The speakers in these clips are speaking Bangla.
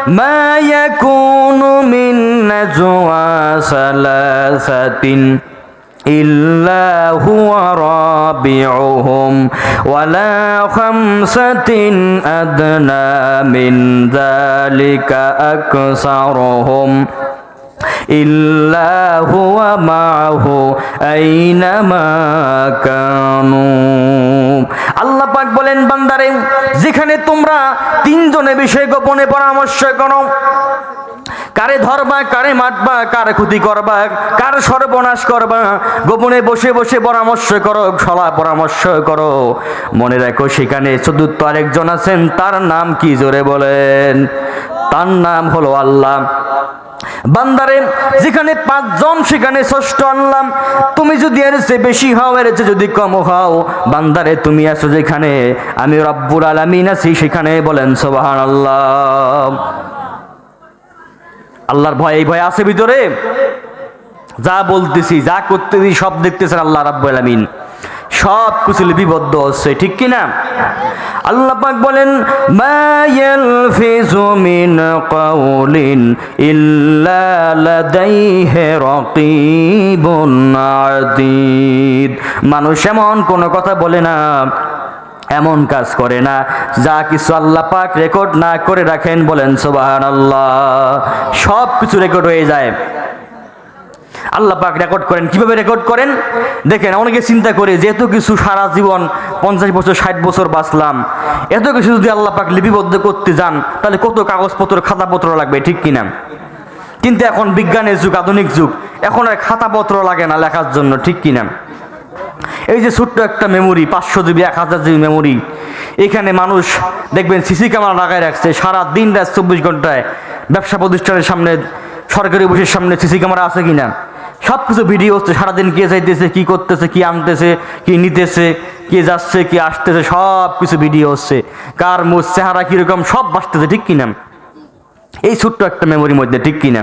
মা ইয়াকুনু মিন নাজওয়া সালাসাতিন إلا هو رابعهم ولا خمسة أدنى من ذلك أكثرهم إلا هو معه أينما كانوا আল্লাহ পাক বলেন বান্দারে যেখানে তোমরা তিনজনে বিষয় গোপনে পরামর্শ করো কারে ধরবা কারে মারবা কার ক্ষতি করবা কার সর্বনাশ করবা গোপনে বসে বসে পরামর্শ করো সলা পরামর্শ করো মনে রাখো সেখানে চতুর্থ আরেকজন আছেন তার নাম কি জোরে বলেন তার নাম হলো আল্লাহ বান্দারে যেখানে পাঁচজন সেখানে ষষ্ঠ আল্লাহ তুমি যদি এর চেয়ে বেশি হও এর চেয়ে যদি কম হও বান্দারে তুমি আছো যেখানে আমি রব্বুল আলামিন আছি সেখানে বলেন সুবহানাল্লাহ আল্লাহর ভয় এই ভয় আছে ভিতরে যা বলতেছি যা করতেছি সব দেখতেছেন আল্লাহ রাব্বুল আলামিন সব কিছু লিপিবদ্ধ আছে ঠিক কি না আল্লাহ পাক বলেন মা ইয়ালফিজু মিন কাউলিন ইল্লা লাদাইহি রাকিবুন আতীদ মানুষ এমন কোনো কথা বলে না এমন কাজ করে না যা কিছু আল্লাহ পাক রেকর্ড না করে রাখেন বলেন সুবহানাল্লাহ সব কিছু রেকর্ড হয়ে যায় আল্লাহ পাক রেকর্ড করেন কিভাবে রেকর্ড করেন দেখেন অনেকে চিন্তা করে যে এত কিছু সারা জীবন 50 বছর 60 বছর বাঁচলাম এত কিছু যদি আল্লাহ পাক লিপিবদ্ধ করতে যান তাহলে কত কাগজপত্র খাতাপত্র লাগবে ঠিক কিনা কিন্তু এখন বিজ্ঞানের যুগ আধুনিক যুগ এখন আর খাতাপত্র লাগে না লেখার জন্য ঠিক কিনা এই যে ছোট্ট একটা মেমোরি 500 জিবি 1000 জিবি মেমোরি এখানে মানুষ দেখবেন সিসি ক্যামেরা লাগায় রাখছে সারা দিন রাত 24 ঘন্টায় ব্যবসা প্রতিষ্ঠানের সামনে সরকারি অফিসের সামনে সিসি ক্যামেরা আছে কিনা সব কিছু ভিডিও হচ্ছে সারাদিন কে যাইতেছে কি করতেছে কি আনতেছে কি নিতেছে কে যাচ্ছে কি আসতেছে সব কিছু ভিডিও হচ্ছে কার মুখ চেহারা কিরকম সব বাসতেছে ঠিক কিনা এই ছোট্ট একটা মেমোরির মধ্যে ঠিক কিনা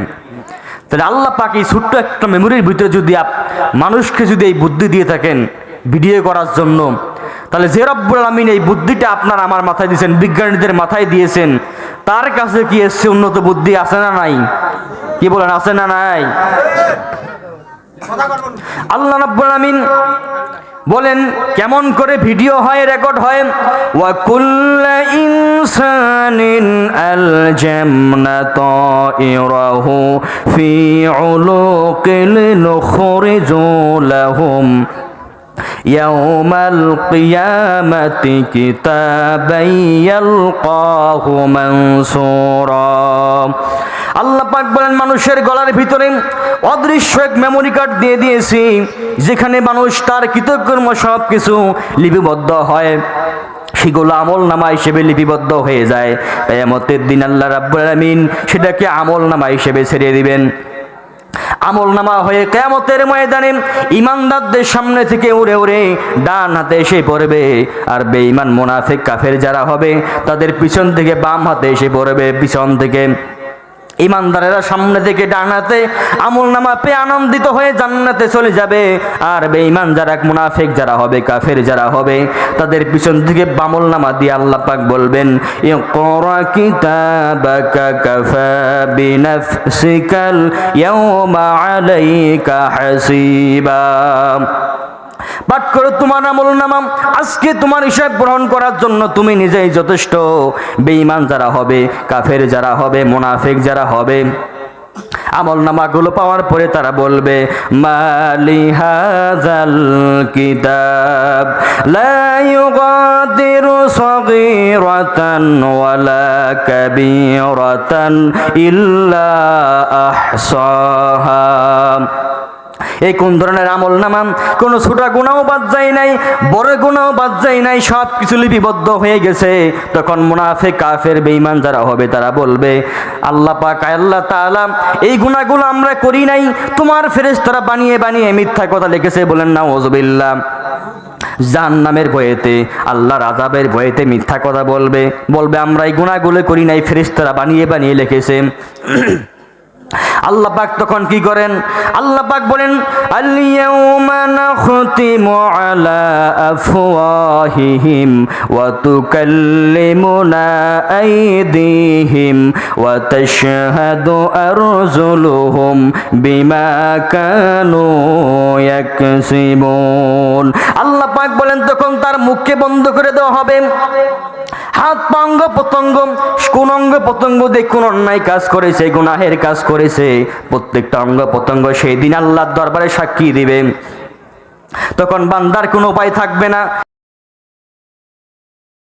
তাহলে আল্লাহ পাক এই ছোট্ট একটা মেমোরির ভিতরে যদি মানুষকে যদি এই বুদ্ধি দিয়ে থাকেন ভিডিও করার জন্য তাহলে যে রব্বুল আলামিন এই বুদ্ধিটা আপনার আমার মাথায় দিয়েছেন বিজ্ঞানীদের মাথায় দিয়েছেন তার কাছে কি এসে উন্নত বুদ্ধি আছে না নাই কি বলেন আছে না নাই আল্লাহ রাব্বুল আলামিন বলেন কেমন করে ভিডিও হয় রেকর্ড হয় ওয়া কুল্লু ইনসানিন আলজামনা তাইরাহু ফি উলুকিল নুখরিজু লাহুম ইয়াউমাল কিয়ামাতি কিতাবান ইয়ালকাহু মানসুরা আল্লাহ পাক বলেন মানুষের গলার ভিতরে অদৃশ্য এক মেমোরি কার্ড দিয়ে দিয়েছি যেখানে মানুষ তার কৃতকর্ম সব কিছু লিপিবদ্ধ হয় সেগুলো আমলনামা হিসেবে লিপিবদ্ধ হয়ে যায় কিয়ামতের দিন আল্লাহ রাব্বুল আলামিন সেটাকে আমলনামা হিসেবে ছেড়ে দিবেন আমলনামা হয়ে কিয়ামতের ময়দানে ঈমানদারদের সামনে থেকে উড়ে উড়ে ডান হাতে এসে পড়বে আর বেঈমান মুনাফিক কাফের যারা হবে তাদের পিছন থেকে বাম হাতে এসে পড়বে পিছন থেকে ঈমানদারেরা সামনে থেকে ডান হাতে আমলনামা পেয়ে আনন্দিত হয়ে জান্নাতে চলে যাবে আর বেঈমান যারা মুনাফিক যারা হবে কাফের যারা হবে তাদের পিছন থেকে আমলনামা দিয়ে আল্লাহ পাক বলবেন ইকরা কিতাবাকা কাফা বিনাফসিকাল ইয়াওমা আলাইকা হাসিবা পাঠ করো তোমার আমলনামা আজকে তোমার হিসাব গ্রহণ করার জন্য তুমি নিজেই যথেষ্ট বেঈমান যারা হবে কাফের যারা হবে মুনাফিক যারা হবে আমলনামাগুলো পাওয়ার পরে তারা বলবে মালি হাযাল কিতাব লা ইউগাদিরু সাগীরাতান ওয়ালা কাবীরাতান ইল্লা আহসাহা এই কোন ধরনের আমলনামা কোনো ছোট গুনাহও বাদ যায় নাই বড় গুনাহও বাদ যায় নাই সব কিছু লিপিবদ্ধ হয়ে গেছে তখন মুনাফিক কাফের বেঈমান যারা হবে তারা বলবে আল্লাহ পাক আল্লাহ তাআলা এই গুনাহগুলো আমরা করি নাই তোমার ফেরেশতারা বানিয়ে বানিয়ে মিথ্যা কথা লিখেছে বলেন নাউযুবিল্লাহ জাহান্নামের ভয়েতে আল্লাহর আযাবের ভয়েতে মিথ্যা কথা বলবে আমরা এই গুনাহগুলো করি নাই ফেরেশতারা বানিয়ে বানিয়ে লিখেছে আল্লাহ পাক তখন কি করেন? আল্লাহ পাক বলেন আল-ইয়াউমা নাখতিমু আলা আফওয়াহিহিম ওয়া তুকাল্লিমুনা আইদিহিম ওয়া তাশহাদু আরজুলুহুম বিমা কানু ইয়াকসিবুন। আল্লাহ পাক বলেন তখন তার মুখকে বন্ধ করে দেওয়া হবে, হাত পা অঙ্গ প্রত্যঙ্গ, কোন অঙ্গ প্রত্যঙ্গ দিয়ে কোন অন্যায় কাজ করেছে, গুনাহের কাজ করেছে, প্রত্যেকটা অঙ্গ প্রত্যঙ্গ সেই দিন আল্লাহর দরবারে সাক্ষী দিবে। তখন বান্দার কোনো উপায় থাকবে না।